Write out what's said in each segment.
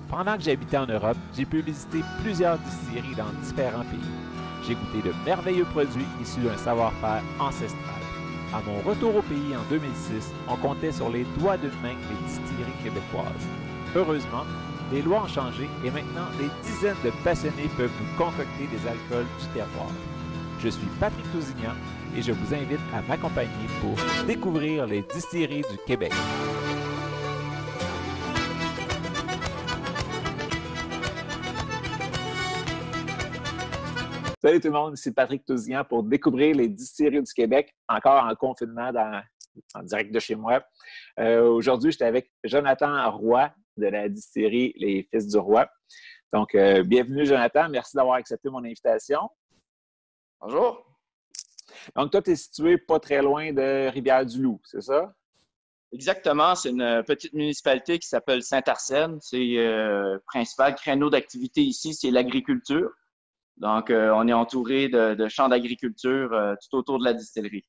Pendant que j'habitais en Europe, j'ai pu visiter plusieurs distilleries dans différents pays. J'ai goûté de merveilleux produits issus d'un savoir-faire ancestral. À mon retour au pays en 2006, on comptait sur les doigts d'une main les distilleries québécoises. Heureusement, les lois ont changé et maintenant des dizaines de passionnés peuvent nous concocter des alcools du terroir. Je suis Patrick Tousignan et je vous invite à m'accompagner pour découvrir les distilleries du Québec. Salut tout le monde, ici Patrick Tousignan pour découvrir les distilleries du Québec, encore en confinement en direct de chez moi. Aujourd'hui, j'étais avec Jonathan Roy de la distillerie Les Fils du Roi. Donc, bienvenue Jonathan, merci d'avoir accepté mon invitation. Bonjour. Donc, toi, tu es situé pas très loin de Rivière-du-Loup, c'est ça? Exactement, c'est une petite municipalité qui s'appelle Saint-Arsène. C'est le principal créneau d'activité ici, c'est l'agriculture. Donc, on est entouré de champs d'agriculture tout autour de la distillerie.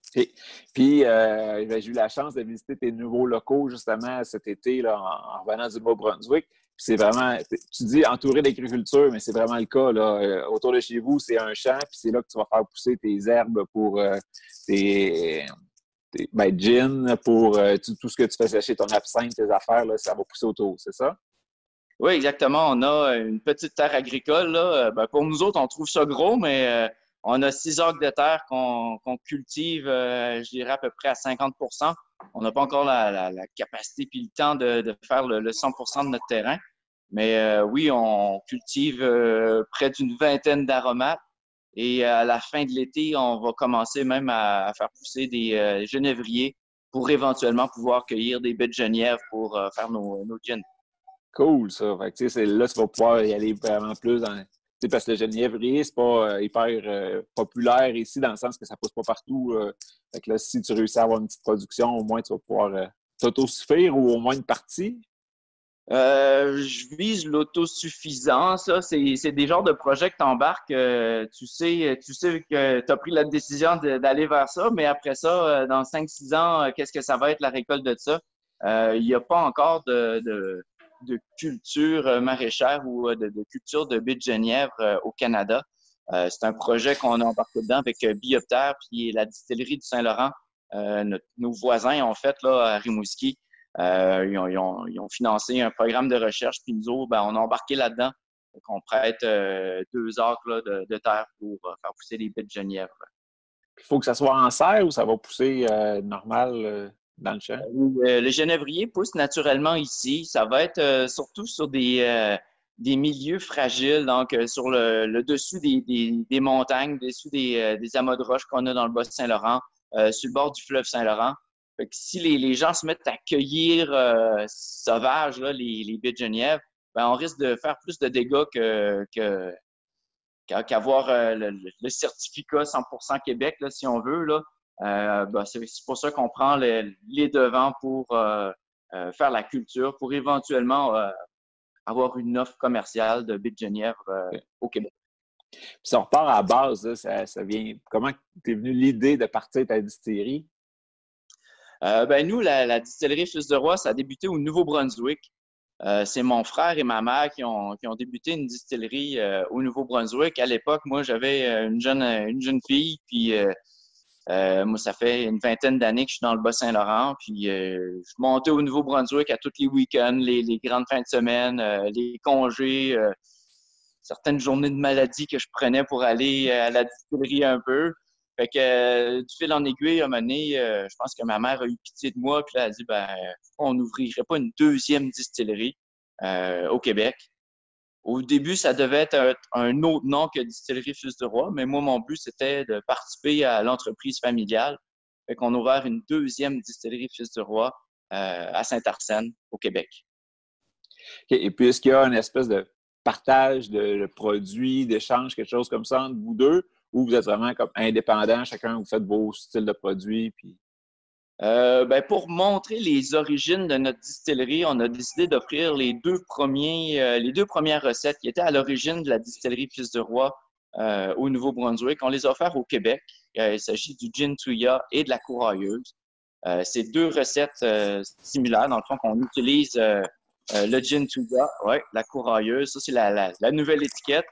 Okay. Puis, j'ai eu la chance de visiter tes nouveaux locaux justement cet été là, en revenant du Nouveau-Brunswick. Puis c'est vraiment, tu dis entouré d'agriculture, mais c'est vraiment le cas. Là. Autour de chez vous, c'est un champ, puis c'est là que tu vas faire pousser tes herbes pour tes gin, pour tout ce que tu fais sécher, ton absinthe, tes affaires, là, ça va pousser autour, c'est ça? Oui, exactement. On a une petite terre agricole. Là. Pour nous autres, on trouve ça gros, mais on a 6 acres de terre qu'on cultive, je dirais, à peu près à 50%. On n'a pas encore la capacité puis le temps de faire le 100% de notre terrain. Mais oui, on cultive près d'une vingtaine d'aromates. Et à la fin de l'été, on va commencer même à faire pousser des genévriers pour éventuellement pouvoir cueillir des baies de genièvre pour faire nos gins. Cool, ça. Fait que, là, tu vas pouvoir y aller vraiment plus dans. Parce que le genévrier, c'est pas hyper populaire ici, dans le sens que ça pousse pas partout. Fait que là, si tu réussis à avoir une petite production, au moins, tu vas pouvoir t'autosuffire ou au moins une partie. Je vise l'autosuffisance. Ça, c'est des genres de projets que tu embarques. Tu sais que tu as pris la décision d'aller vers ça, mais après ça, dans 5-6 ans, qu'est-ce que ça va être la récolte de ça? Il n'y a pas encore de culture maraîchère ou de culture de baies de genièvre au Canada. C'est un projet qu'on a embarqué dedans avec Bioptère puis la distillerie du Saint-Laurent. Nos voisins ont fait là, à Rimouski. Ils ont financé un programme de recherche, puis nous autres, on a embarqué là-dedans. Donc, on prête 2 acres là, de terre pour faire pousser des baies de genièvre. Il faut que ça soit en serre ou ça va pousser normal dans le champ? Le genévrier pousse naturellement ici. Ça va être surtout sur des milieux fragiles, donc sur le dessus des montagnes, dessus des amas de roches qu'on a dans le Bas-Saint-Laurent, sur le bord du fleuve Saint-Laurent. Fait que si les gens se mettent à cueillir sauvage là, les baies de genièvre, on risque de faire plus de dégâts qu'avoir le certificat 100% Québec, là, si on veut. Là. C'est pour ça qu'on prend les devants pour faire la culture, pour éventuellement avoir une offre commerciale de baies de genièvre au Québec. Puis si on repart à la base, là, ça vient. Comment t'es venu l'idée de partir de ta distillerie? Nous, la distillerie Fils de Roi, ça a débuté au Nouveau-Brunswick. C'est mon frère et ma mère qui ont débuté une distillerie au Nouveau-Brunswick. À l'époque, moi, j'avais une jeune fille, puis moi, ça fait une vingtaine d'années que je suis dans le Bas-Saint-Laurent, puis je montais au Nouveau-Brunswick à tous les week-ends, les grandes fins de semaine, les congés, certaines journées de maladie que je prenais pour aller à la distillerie un peu. Fait que du fil en aiguille, à un moment donné, je pense que ma mère a eu pitié de moi, puis là, elle a dit, on n'ouvrirait pas une deuxième distillerie au Québec. Au début, ça devait être un autre nom que Distillerie Fils de Roi, mais moi, mon but, c'était de participer à l'entreprise familiale. Fait qu'on a ouvert une deuxième distillerie Fils de Roi à Saint-Arsène, au Québec. Okay. Et puis, est-ce qu'il y a une espèce de partage de produits, d'échange, quelque chose comme ça entre vous deux, ou vous êtes vraiment comme indépendants, chacun vous faites vos styles de produits? Puis... pour montrer les origines de notre distillerie, on a décidé d'offrir les deux premières recettes qui étaient à l'origine de la distillerie Fils de Roi au Nouveau-Brunswick. On les a offertes au Québec. Il s'agit du gin Tuya et de la courailleuse. C'est deux recettes similaires, dans le fond, qu'on utilise Le gin Tuya, ouais, la courailleuse. Ça, c'est la nouvelle étiquette.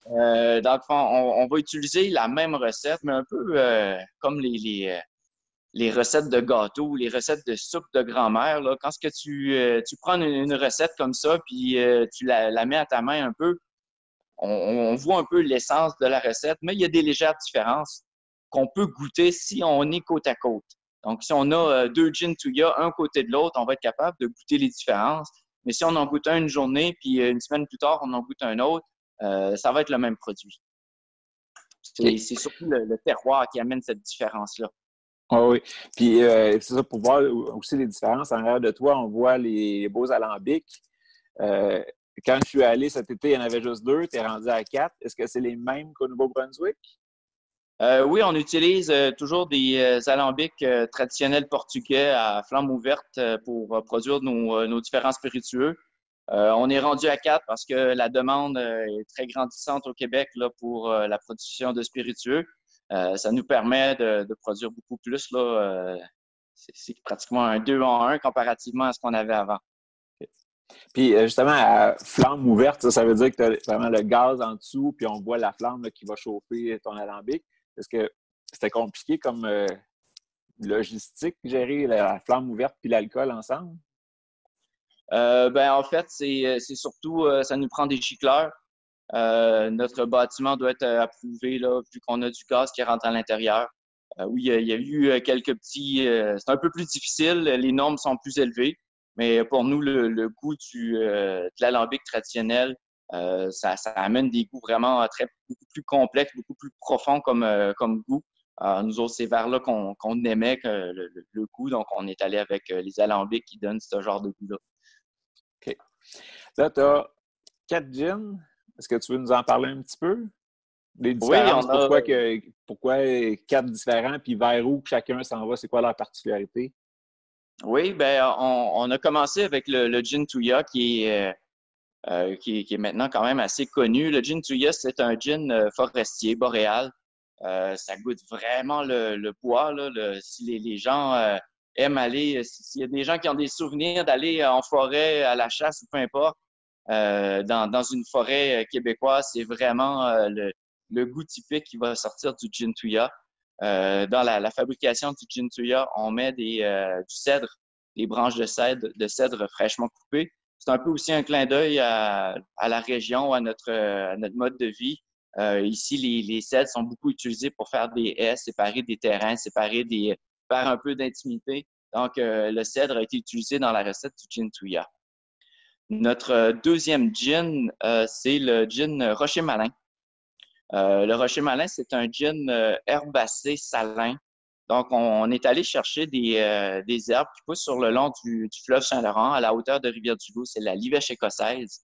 Dans le fond, on va utiliser la même recette, mais un peu comme les recettes de gâteaux, les recettes de soupe de grand-mère. Là. Quand ce que tu prends une recette comme ça, puis tu la mets à ta main un peu, on voit un peu l'essence de la recette, mais il y a des légères différences qu'on peut goûter si on est côte à côte. Donc, si on a deux gin Tuya, un côté de l'autre, on va être capable de goûter les différences. Mais si on en goûte un une journée, puis une semaine plus tard, on en goûte un autre, ça va être le même produit. C'est surtout le terroir qui amène cette différence-là. Ah oui. Puis, c'est ça, pour voir aussi les différences, en arrière de toi, on voit les beaux alambics. Quand je suis allé cet été, il y en avait juste 2, tu es rendu à 4. Est-ce que c'est les mêmes qu'au Nouveau-Brunswick? Oui, on utilise toujours des alambics traditionnels portugais à flamme ouverte pour produire nos différents spiritueux. On est rendu à 4 parce que la demande est très grandissante au Québec là, pour la production de spiritueux. Ça nous permet de produire beaucoup plus. Là, c'est pratiquement un 2 en 1 comparativement à ce qu'on avait avant. Puis justement, à flamme ouverte, ça veut dire que tu as vraiment le gaz en dessous, puis on voit la flamme là, qui va chauffer ton alambic. Est-ce que c'était compliqué comme logistique, gérer la flamme ouverte puis l'alcool ensemble? En fait, c'est surtout, ça nous prend des gicleurs. Notre bâtiment doit être approuvé là, vu qu'on a du gaz qui rentre à l'intérieur. Oui, il y a eu quelques petits... c'est un peu plus difficile, les normes sont plus élevées, mais pour nous, le goût de l'alambic traditionnel, ça amène des goûts vraiment beaucoup plus complexes, beaucoup plus profonds comme goût. Nous autres, c'est vers là qu'on aimait le goût, donc on est allé avec les alambics qui donnent ce genre de goût-là. OK. Là, tu as 4 gins. Est-ce que tu veux nous en parler un petit peu? Les différences, oui, pourquoi 4 différents, puis vers où chacun s'en va, c'est quoi leur particularité? Oui, on a commencé avec le gin Tuya qui est maintenant quand même assez connu. Le gin Tuya, c'est un gin forestier, boréal. Ça goûte vraiment le bois. Là, si les gens aiment aller, s'il y a des gens qui ont des souvenirs d'aller en forêt, à la chasse ou peu importe, dans une forêt québécoise, c'est vraiment le goût typique qui va sortir du gin Tuya. Dans la fabrication du gin Tuya, on met du cèdre, des branches de cèdre fraîchement coupées. C'est un peu aussi un clin d'œil à la région, à notre mode de vie. Ici, les cèdres sont beaucoup utilisés pour faire des haies, séparer des terrains, faire un peu d'intimité. Donc, le cèdre a été utilisé dans la recette du gin Tuya. Notre deuxième gin, c'est le gin Rocher Malin. Le Rocher Malin, c'est un gin herbacé salin. Donc, on est allé chercher des herbes qui poussent sur le long du fleuve Saint-Laurent, à la hauteur de Rivière-du-Loup. C'est la livèche écossaise.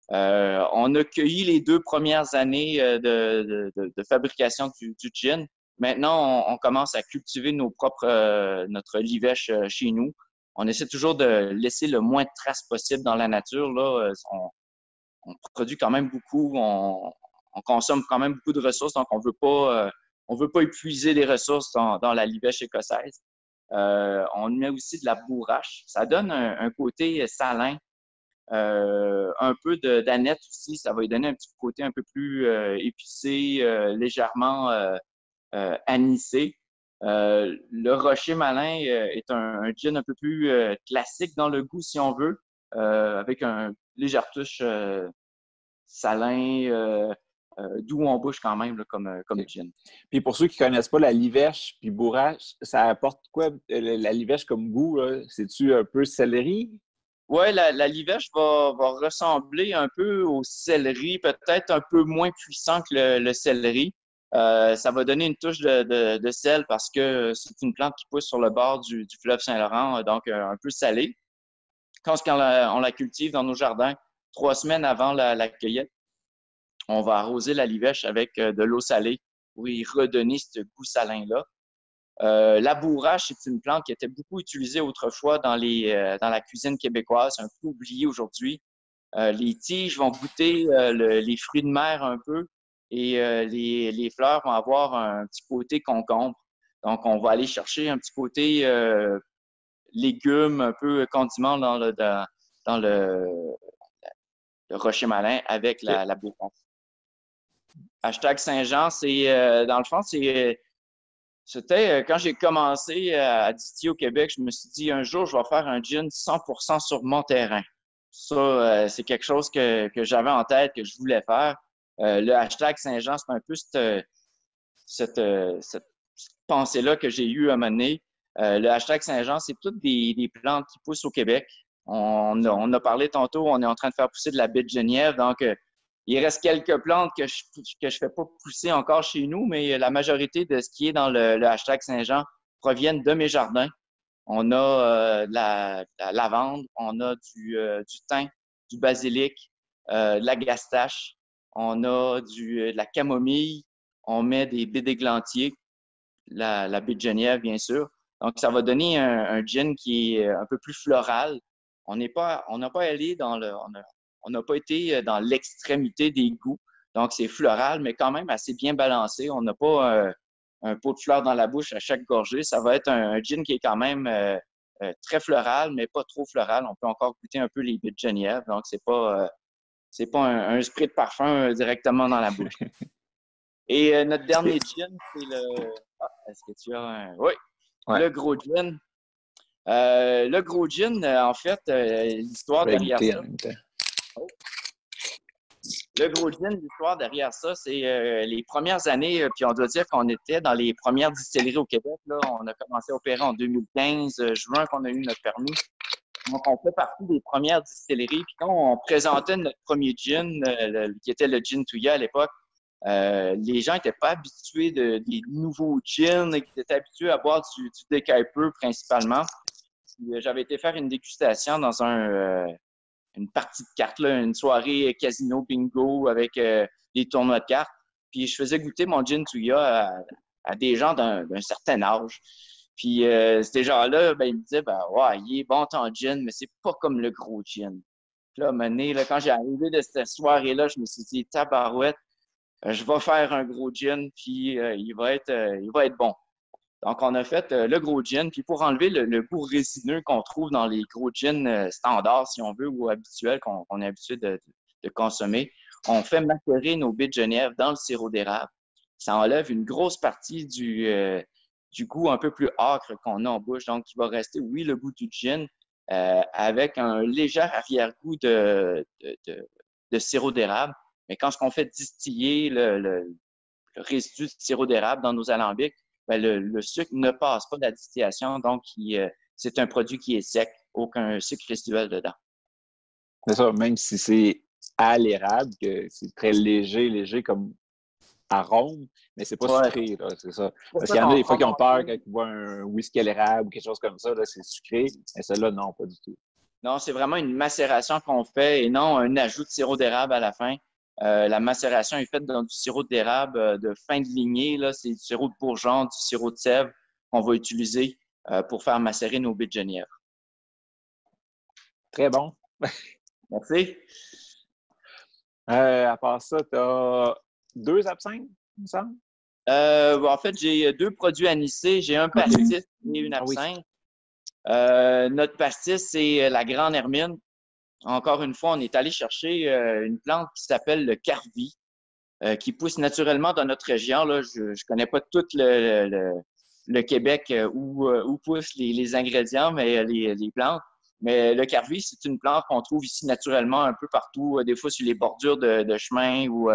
On a cueilli les 2 premières années de fabrication du gin. Maintenant, on commence à cultiver notre livèche chez nous. On essaie toujours de laisser le moins de traces possible dans la nature. Là, on produit quand même beaucoup, on consomme quand même beaucoup de ressources, donc on veut pas épuiser les ressources dans la livèche écossaise. On met aussi de la bourrache. Ça donne un côté salin. Un peu d'aneth aussi, ça va lui donner un petit côté un peu plus épicé, légèrement anisé. Le Rocher Malin est un gin un peu plus classique dans le goût, si on veut, avec un légère touche salin, doux en bouche quand même, là, comme gin. Puis pour ceux qui ne connaissent pas la livèche puis bourrache, ça apporte quoi la livèche comme goût? Là? C'est-tu un peu céleri? Oui, la livèche va ressembler un peu au céleri, peut-être un peu moins puissant que le céleri. Ça va donner une touche de sel parce que c'est une plante qui pousse sur le bord du fleuve Saint-Laurent, donc un peu salée. Quand on la cultive dans nos jardins, 3 semaines avant la cueillette, on va arroser la livèche avec de l'eau salée pour y redonner ce goût salin-là. La bourrache, c'est une plante qui était beaucoup utilisée autrefois dans la cuisine québécoise, un peu oubliée aujourd'hui. Les tiges vont goûter les fruits de mer un peu et les fleurs vont avoir un petit côté concombre. Donc, on va aller chercher un petit côté légumes, un peu condiments dans dans le Rocher-Malin avec la Beauce. Hashtag Saint-Jean, dans le fond, c'était quand j'ai commencé à distiller au Québec, je me suis dit un jour, je vais faire un gin 100% sur mon terrain. Ça, c'est quelque chose que j'avais en tête, que je voulais faire. Le hashtag Saint-Jean, c'est un peu cette pensée-là que j'ai eue à un moment donné. Le hashtag Saint-Jean, c'est toutes des plantes qui poussent au Québec. On a parlé tantôt, on est en train de faire pousser de la baie de Genièvre, donc il reste quelques plantes que je fais pas pousser encore chez nous, mais la majorité de ce qui est dans le hashtag Saint-Jean proviennent de mes jardins. On a de la lavande, on a du thym, du basilic, de la gastache, on a de la camomille, on met des baies d'églantier, la baie de Genièvre, bien sûr. Donc, ça va donner un gin qui est un peu plus floral. On n'a pas allé on n'a pas été dans l'extrémité des goûts. Donc, c'est floral, mais quand même assez bien balancé. On n'a pas un pot de fleurs dans la bouche à chaque gorgée. Ça va être un gin qui est quand même très floral, mais pas trop floral. On peut encore goûter un peu les baies de Genièvre. Donc, c'est pas un spray de parfum directement dans la bouche. Et notre dernier gin, c'est le... Ah, est-ce que tu as un... Oui, ouais. Le gros gin. Le gros gin, en fait, l'histoire derrière ça... Le gros gin, l'histoire derrière ça, c'est les premières années, puis on doit dire qu'on était dans les premières distilleries au Québec. Là. On a commencé à opérer en 2015, juin qu'on a eu notre permis. Donc, on fait partie des premières distilleries. Puis quand on présentait notre premier gin, qui était le gin Touya à l'époque, les gens n'étaient pas habitués des nouveaux gins, ils étaient habitués à boire du décaipeux principalement. J'avais été faire une dégustation dans une partie de cartes, là, une soirée casino bingo avec des tournois de cartes. Puis je faisais goûter mon gin Touya à des gens d'un certain âge. Puis ces gens-là, ben, ils me disaient, ben ouais, il est bon ton gin, mais c'est pas comme le gros gin. Puis là, à un moment donné, là, quand j'ai arrivé de cette soirée-là, je me suis dit, tabarouette, je vais faire un gros gin, puis il va être bon. Donc, on a fait le gros gin. Puis pour enlever le goût résineux qu'on trouve dans les gros gins standards, si on veut, ou habituels qu'on est habitué de consommer, on fait macérer nos baies de Genièvre dans le sirop d'érable. Ça enlève une grosse partie du goût un peu plus âcre qu'on a en bouche. Donc, il va rester, oui, le goût du gin, avec un léger arrière-goût de sirop d'érable. Mais quand on fait distiller le résidu de sirop d'érable dans nos alambics, ben le sucre ne passe pas de la distillation, donc c'est un produit qui est sec, aucun sucre résiduel dedans. C'est ça, même si c'est à l'érable, que c'est très léger comme arôme, mais c'est pas sucré, là, c'est ça. Parce qu'il y en a des fois qui ont peur quand ils voient un whisky à l'érable ou quelque chose comme ça, là, c'est sucré, mais celle-là, non, pas du tout. Non, c'est vraiment une macération qu'on fait et non un ajout de sirop d'érable à la fin. La macération est faite dans du sirop d'érable de fin de lignée. Là, c'est du sirop de bourgeon, du sirop de sève qu'on va utiliser pour faire macérer nos baies de Genièvre. Très bon. Merci. À part ça, tu as 2 absinthes, il me semble? En fait, j'ai 2 produits anisés. J'ai un pastis et une absinthe. Notre pastis, c'est la grande hermine. Encore une fois, on est allé chercher une plante qui s'appelle le carvi, qui pousse naturellement dans notre région. Là, je connais pas tout le Québec où poussent les ingrédients, mais les plantes. Mais le carvi, c'est une plante qu'on trouve ici naturellement un peu partout, des fois sur les bordures de chemins ou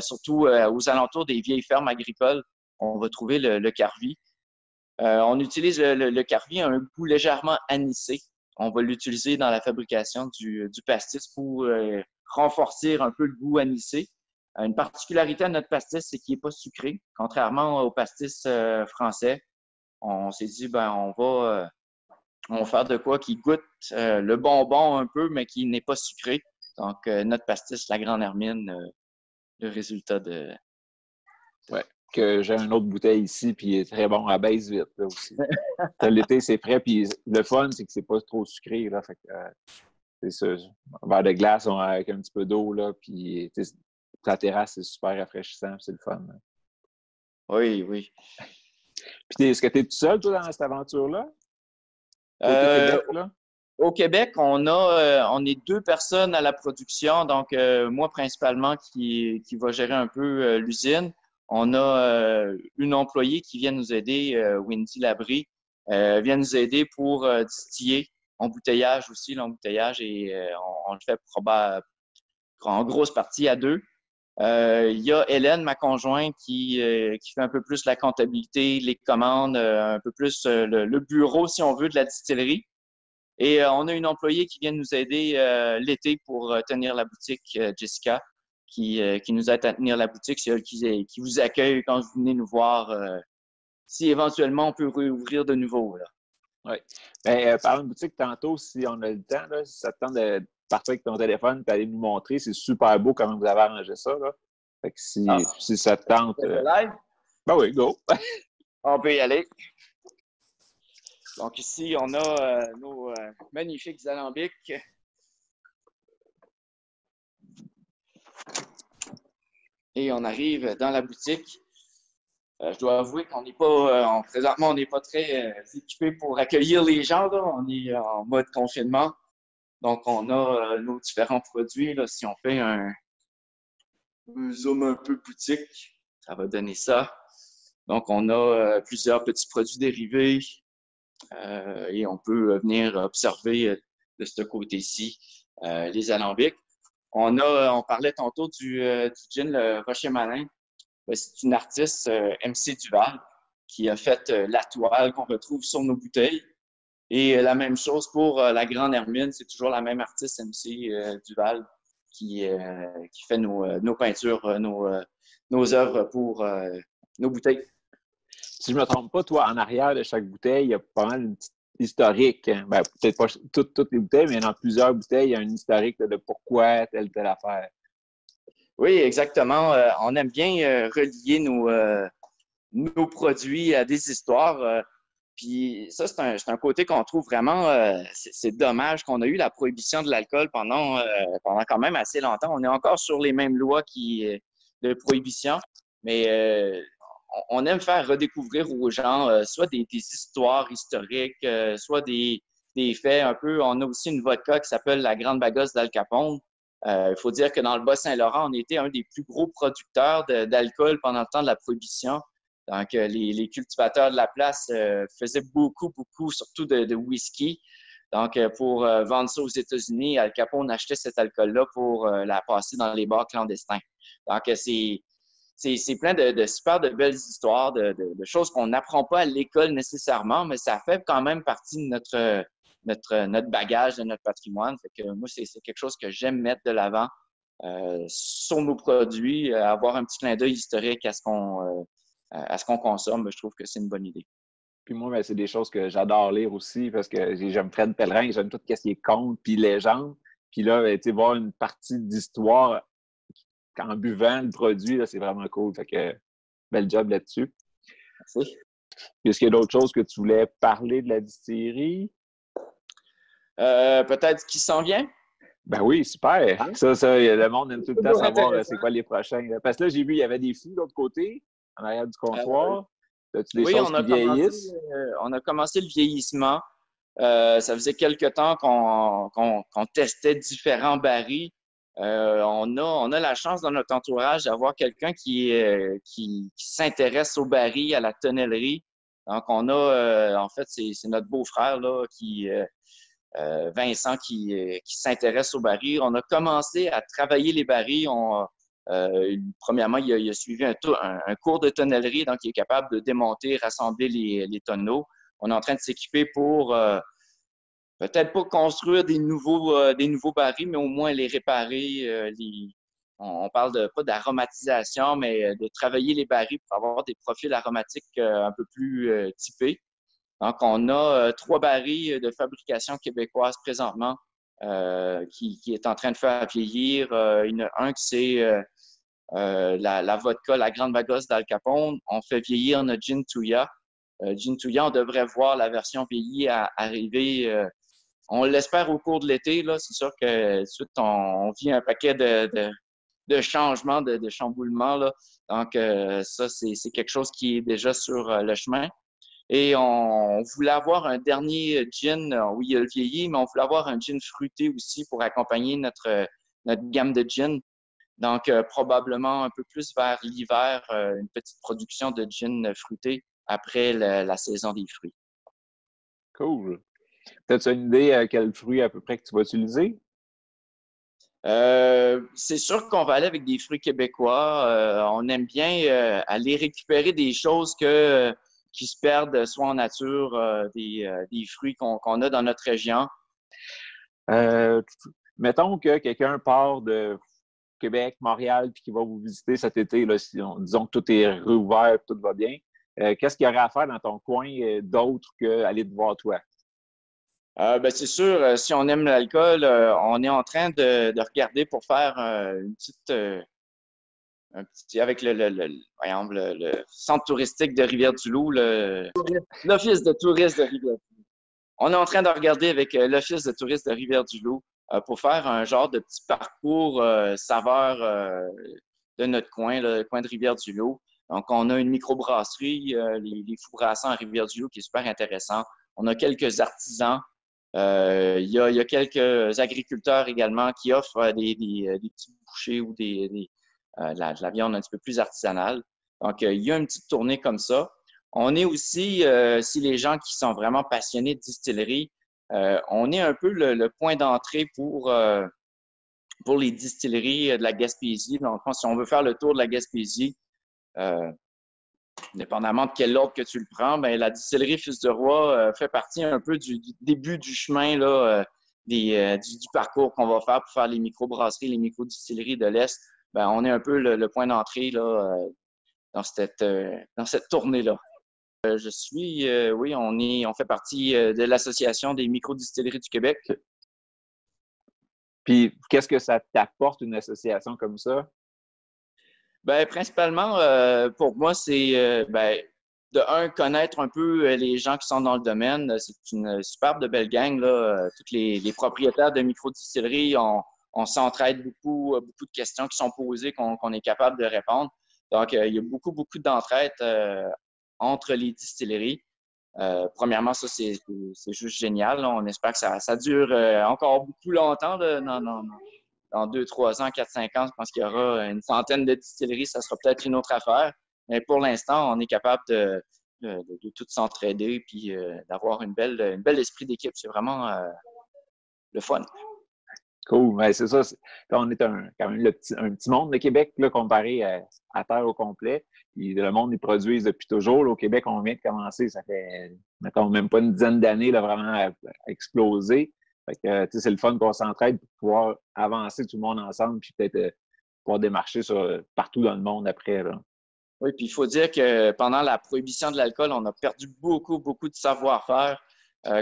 surtout aux alentours des vieilles fermes agricoles. On va trouver le carvi. On utilise le carvi à un goût légèrement anisé. On va l'utiliser dans la fabrication du pastis pour renforcer un peu le goût anisé. Une particularité à notre pastis, c'est qu'il n'est pas sucré. Contrairement au pastis français, on s'est dit, ben on va faire de quoi qui goûte le bonbon un peu, mais qui n'est pas sucré. Donc, notre pastis, la grande hermine, le résultat de... Ouais. Que j'ai une autre bouteille ici, puis il est très bon, à baisse vite, là, aussi. L'été, c'est frais, puis le fun, c'est que c'est pas trop sucré, là, fait que c'est ça, un verre de glace avec un petit peu d'eau, là, puis la terrasse, c'est super rafraîchissant, c'est le fun. Là. Oui, oui. Puis est-ce que tu es tout seul, toi, dans cette aventure-là? Québec, là? Au Québec, on est 2 personnes à la production, donc moi principalement qui va gérer un peu l'usine. On a une employée qui vient nous aider, Wendy Labrie, vient nous aider pour distiller, embouteillage aussi, l'embouteillage, et on le fait en grosse partie à 2. Il y a Hélène, ma conjointe, qui fait un peu plus la comptabilité, les commandes, un peu plus le bureau, si on veut, de la distillerie. Et on a une employée qui vient nous aider l'été pour tenir la boutique, Jessica, qui nous aide à tenir la boutique. C'est elle qui vous accueille quand vous venez nous voir, si éventuellement on peut rouvrir de nouveau, là. Oui. Ben, parlant de boutique tantôt, si on a le temps, là, si ça te tente de partir avec ton téléphone et aller nous montrer, c'est super beau comment vous avez arrangé ça. Là. Fait que si ça te tente. Live? Ben oui, go! On peut y aller. Donc ici, on a nos magnifiques alambics. Et on arrive dans la boutique. Je dois avouer qu'on n'est pas, présentement, on n'est pas très équipé pour accueillir les gens, là. On est en mode confinement. Donc, on a nos différents produits. Là. Si on fait un zoom un peu boutique, ça va donner ça. Donc, on a plusieurs petits produits dérivés et on peut venir observer de ce côté-ci les alambics. On parlait tantôt du gin le Rocher Malin. C'est une artiste, MC Duval, qui a fait la toile qu'on retrouve sur nos bouteilles. Et la même chose pour la Grande Hermine, c'est toujours la même artiste, MC Duval, qui fait nos peintures, nos œuvres pour nos bouteilles. Si je ne me trompe pas, toi, en arrière de chaque bouteille, il y a pas mal une petite historique. Ben, peut-être pas toutes les bouteilles, mais dans plusieurs bouteilles, il y a un historique de pourquoi telle affaire. Oui, exactement. On aime bien relier nos produits à des histoires. Puis ça, c'est un côté qu'on trouve vraiment, c'est dommage qu'on a eu la prohibition de l'alcool pendant quand même assez longtemps. On est encore sur les mêmes lois de prohibition, mais on aime faire redécouvrir aux gens soit des histoires historiques, soit des faits un peu. On a aussi une vodka qui s'appelle la Grande Bagosse d'Al Capone. Il faut dire que dans le Bas-Saint-Laurent, on était un des plus gros producteurs d'alcool pendant le temps de la prohibition. Donc, les cultivateurs de la place faisaient beaucoup, surtout de whisky. Donc, pour vendre ça aux États-Unis, Al Capone achetait cet alcool-là pour la passer dans les bars clandestins. Donc, c'est plein de super de belles histoires, de choses qu'on n'apprend pas à l'école nécessairement, mais ça fait quand même partie de notre bagage, de notre patrimoine. Fait que moi, c'est quelque chose que j'aime mettre de l'avant sur nos produits, avoir un petit clin d'œil historique à ce qu'on consomme. Je trouve que c'est une bonne idée. Puis moi, ben, c'est des choses que j'adore lire aussi parce que j'aime Fred Pellerin, j'aime tout ce qui est contes puis légendes. Puis là, ben, voir une partie d'histoire en buvant le produit, là, c'est vraiment cool. Fait que bel job là-dessus. Merci. Est-ce qu'il y a d'autres choses que tu voulais parler de la distillerie? Peut-être qui s'en vient? Ben oui, super. Hein? Ça, le monde aime tout le temps savoir c'est quoi les prochains. Parce que là, j'ai vu, il y avait des fûts de l'autre côté, en arrière du comptoir. As-tu des choses qui vieillissent? On a commencé le vieillissement. Ça faisait quelque temps qu'on testait différents barils. On a la chance dans notre entourage d'avoir quelqu'un qui s'intéresse aux barils, à la tonnellerie. Donc, on a, en fait, c'est notre beau-frère là, Vincent qui s'intéresse aux barils. On a commencé à travailler les barils. Premièrement, il a suivi un cours de tonnellerie, donc il est capable de démonter, rassembler les tonneaux. On est en train de s'équiper pour peut-être pas construire des nouveaux barils, mais au moins les réparer. On parle pas d'aromatisation, mais de travailler les barils pour avoir des profils aromatiques un peu plus typés. Donc, on a 3 barils de fabrication québécoise présentement qui est en train de faire vieillir. Il y en a un qui c'est la vodka, la Grande Bagosse d'Al Capone. On fait vieillir notre Gin Touya. Gin Touya, on devrait voir la version vieillie arriver. On l'espère au cours de l'été. Là, c'est sûr que tout de suite, on vit un paquet de changements, de chamboulements. Là. Donc, ça, c'est quelque chose qui est déjà sur le chemin. Et on voulait avoir un dernier gin. Oui, il a vieilli, mais on voulait avoir un gin fruité aussi pour accompagner notre gamme de gin. Donc, probablement un peu plus vers l'hiver, une petite production de gin fruité après la saison des fruits. Cool. As-tu une idée quel fruit à peu près que tu vas utiliser? C'est sûr qu'on va aller avec des fruits québécois. On aime bien aller récupérer des choses qui se perdent soit en nature, des fruits qu'on a dans notre région. Euh, Mettons que quelqu'un part de Québec, Montréal, puis qui va vous visiter cet été, là, si disons que tout est réouvert, tout va bien. Qu'est-ce qu'il y aurait à faire dans ton coin d'autre qu'aller te voir toi? C'est sûr, si on aime l'alcool, on est en train de regarder pour faire une petite, un petit, avec voyons, le centre touristique de Rivière-du-Loup, l'Office de tourisme de Rivière-du-Loup. On est en train de regarder avec l'Office de tourisme de Rivière-du-Loup pour faire un genre de petit parcours saveur de notre coin, le coin de Rivière-du-Loup. Donc, on a une microbrasserie, les Fous Brassants à Rivière-du-Loup, qui est super intéressant. On a quelques artisans. Il y a quelques agriculteurs également qui offrent des petits bouchers ou de la viande un petit peu plus artisanale. Donc, il y a une petite tournée comme ça. On est aussi, si les gens qui sont vraiment passionnés de distillerie, on est un peu le point d'entrée pour les distilleries de la Gaspésie. Donc, si on veut faire le tour de la Gaspésie, dépendamment de quel ordre que tu le prends, ben la distillerie Fils de Roi fait partie un peu du début du chemin là, du parcours qu'on va faire pour faire les microbrasseries, les microdistilleries de l'Est. Ben, on est un peu le point d'entrée là, dans cette tournée-là. Oui, on fait partie de l'Association des microdistilleries du Québec. Puis, qu'est-ce que ça t'apporte, une association comme ça? Ben, principalement, pour moi, c'est de connaître un peu les gens qui sont dans le domaine. C'est une superbe de belle gang, là. Tous les propriétaires de microdistilleries, on s'entraide beaucoup, beaucoup de questions qui sont posées qu'on est capable de répondre. Donc, il y a beaucoup, beaucoup d'entraide entre les distilleries. Premièrement, ça, c'est juste génial, là. On espère que ça dure encore beaucoup longtemps dans 2, 3 ans, 4, 5 ans. Je pense qu'il y aura une centaine de distilleries. Ça sera peut-être une autre affaire. Mais pour l'instant, on est capable de tout s'entraider puis d'avoir une belle esprit d'équipe. C'est vraiment le fun. Cool. Ouais, c'est ça. On est quand même un petit monde de Québec là, comparé à terre au complet. Puis le monde, ils produisent depuis toujours. Là, au Québec, on vient de commencer. Ça fait, mettons, même pas une dizaine d'années là, vraiment à exploser. Fait que, c'est le fun qu'on s'entraide pour pouvoir avancer tout le monde ensemble puis peut-être pouvoir démarcher partout dans le monde après. Là. Oui, puis il faut dire que pendant la prohibition de l'alcool, on a perdu beaucoup, beaucoup de savoir-faire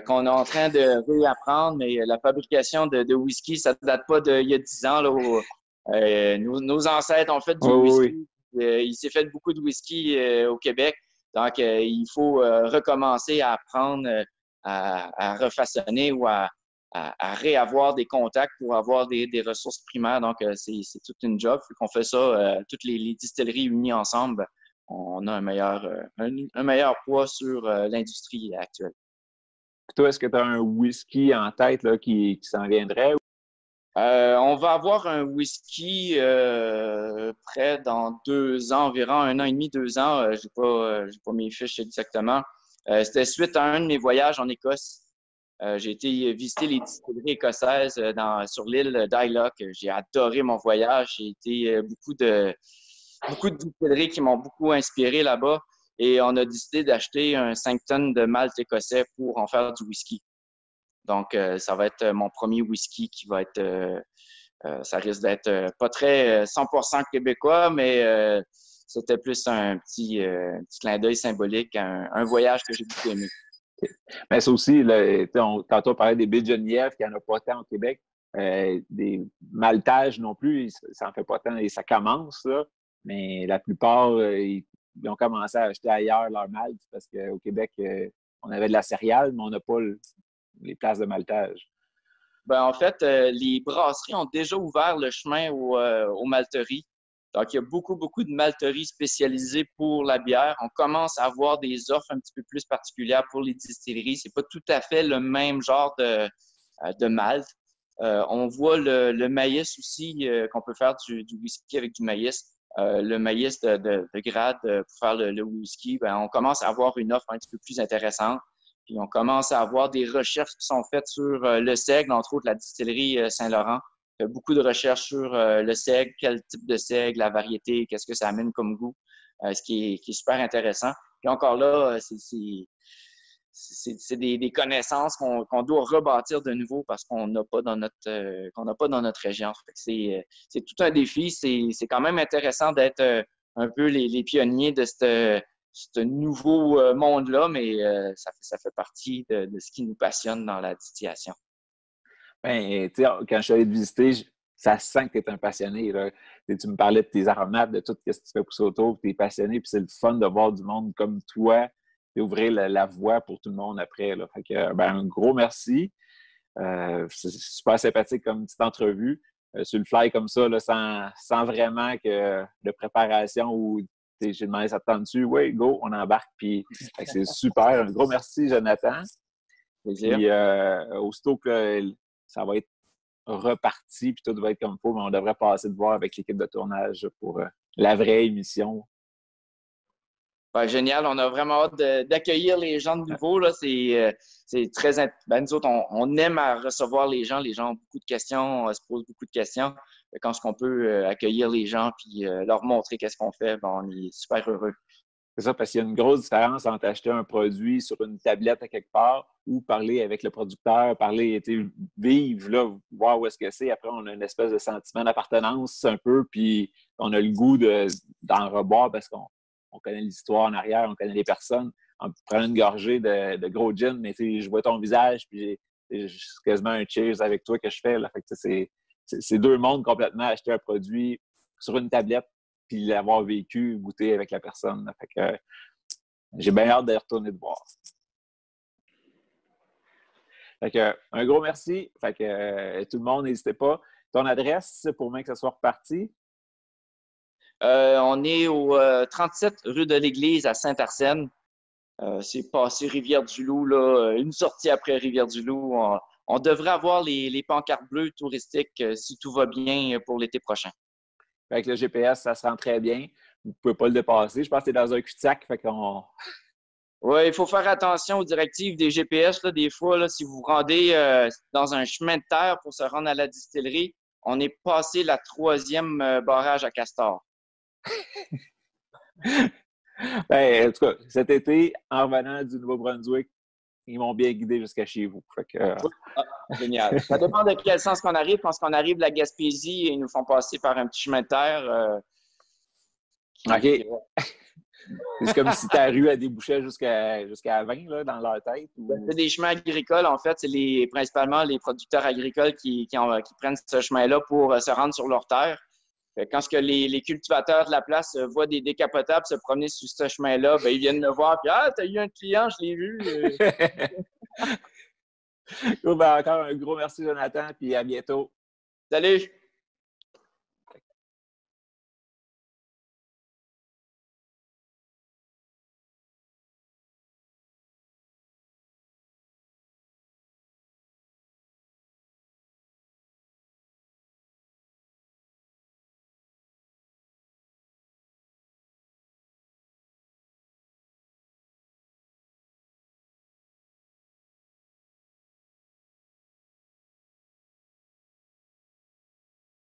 qu'on est en train de réapprendre. Mais la fabrication de whisky, ça ne date pas d'il y a 10 ans. Là, nos ancêtres ont fait du whisky. Oui. Il s'est fait beaucoup de whisky au Québec. Donc, il faut recommencer à apprendre à refaçonner ou à réavoir des contacts pour avoir des ressources primaires. Donc, c'est toute une job. Vu qu'on fait ça, toutes les distilleries unies ensemble, on a un meilleur poids sur l'industrie actuelle. Toi, est-ce que tu as un whisky en tête là, qui s'en viendrait? On va avoir un whisky prêt dans 2 ans, environ 1 an et demi, 2 ans. J'ai pas mes fiches exactement. C'était suite à un de mes voyages en Écosse. J'ai été visiter les distilleries écossaises sur l'île d'Ilock. J'ai adoré mon voyage. J'ai été beaucoup de distilleries qui m'ont beaucoup inspiré là-bas. Et on a décidé d'acheter 5 tonnes de malt écossais pour en faire du whisky. Donc, ça va être mon premier whisky qui va être... ça risque d'être pas très 100% québécois, mais c'était plus un petit clin d'œil symbolique à un voyage que j'ai beaucoup aimé. Mais ça aussi, là, tantôt on parlait des baies de Geneviève, qu'il n'y en a pas tant au Québec. Des maltages non plus, ça n'en fait pas tant et ça commence, là. Mais la plupart, ils ont commencé à acheter ailleurs leur malt parce qu'au Québec, on avait de la céréale, mais on n'a pas les places de maltage. Ben, en fait, les brasseries ont déjà ouvert le chemin aux malteries. Donc, il y a beaucoup, beaucoup de malteries spécialisées pour la bière. On commence à avoir des offres un petit peu plus particulières pour les distilleries. C'est pas tout à fait le même genre de malt. On voit le maïs aussi, qu'on peut faire du whisky avec du maïs. Le maïs de grade pour faire le whisky, ben, on commence à avoir une offre un petit peu plus intéressante. Puis on commence à avoir des recherches qui sont faites sur le seigle, entre autres la distillerie Saint-Laurent. Il y a beaucoup de recherches sur le seigle, quel type de seigle, la variété, qu'est-ce que ça amène comme goût, ce qui est super intéressant. Puis encore là, c'est des connaissances qu'on doit rebâtir de nouveau parce qu'on n'a pas dans notre région. C'est tout un défi. C'est quand même intéressant d'être un peu les pionniers de ce nouveau monde-là, mais ça fait partie de ce qui nous passionne dans la distillation. Ben, tu sais, quand je suis allé te visiter, ça se sent que tu es un passionné. Là. Tu me parlais de tes aromates, de tout ce que tu fais pousser autour, tu es passionné, puis c'est le fun de voir du monde comme toi et ouvrir la voie pour tout le monde après. Là. Fait que, ben, un gros merci. C'est super sympathique comme petite entrevue. Sur le fly comme ça, là, sans vraiment que de préparation ou j'ai demandé ça te tente dessus. Oui, go, on embarque. Puis c'est super. Un gros merci, Jonathan. Plaisir. Puis aussitôt que ça va être reparti, puis tout va être comme il faut, mais on devrait passer de voir avec l'équipe de tournage pour la vraie émission. Ben, génial, on a vraiment hâte d'accueillir les gens de nouveau. Là. C'est très... Ben, nous autres, on aime à recevoir les gens. Les gens ont beaucoup de questions, se posent beaucoup de questions. Quand est-ce qu'on peut accueillir les gens puis leur montrer qu'est-ce qu'on fait, ben, on est super heureux. C'est ça, parce qu'il y a une grosse différence entre acheter un produit sur une tablette à quelque part ou parler avec le producteur, vivre, là, voir où est-ce que c'est. Après, on a une espèce de sentiment d'appartenance un peu, puis on a le goût d'en reboire parce qu'on connaît l'histoire en arrière, on connaît les personnes. En prenant une gorgée de gros gin, mais je vois ton visage, puis c'est quasiment un cheers avec toi que je fais. Là. Fait que c'est deux mondes complètement, acheter un produit sur une tablette puis l'avoir vécu, goûter avec la personne. Là. Fait que j'ai bien hâte de retourner te voir. Fait que un gros merci. Fait que tout le monde, n'hésitez pas. Ton adresse pour moi que ça soit reparti? On est au 37 rue de l'Église à Saint-Arsène. C'est passé Rivière-du-Loup, là, une sortie après Rivière-du-Loup. On devrait avoir les pancartes bleues touristiques si tout va bien pour l'été prochain. Avec le GPS, ça se rend très bien. Vous ne pouvez pas le dépasser. Je pense que c'est dans un cul-de-sac. Fait qu'on... Oui, il faut faire attention aux directives des GPS. Là, des fois, là, si vous vous rendez dans un chemin de terre pour se rendre à la distillerie, on est passé la 3e barrage à Castor. Ben, en tout cas, cet été, en revenant du Nouveau-Brunswick, ils m'ont bien guidé jusqu'à chez vous. Fait que, génial. Ça dépend de quel sens qu'on arrive. Je pense qu'on arrive de la Gaspésie et ils nous font passer par un petit chemin de terre. OK. C'est comme si ta rue a débouché jusqu'à 20 là, dans leur tête. Ou... C'est des chemins agricoles. En fait, c'est principalement les producteurs agricoles qui prennent ce chemin-là pour se rendre sur leur terre. Quand les cultivateurs de la place voient des décapotables se promener sur ce chemin-là, ben, ils viennent me voir et « Ah, t'as eu un client, je l'ai vu! » Ben, encore un gros merci, Jonathan, puis à bientôt. Salut!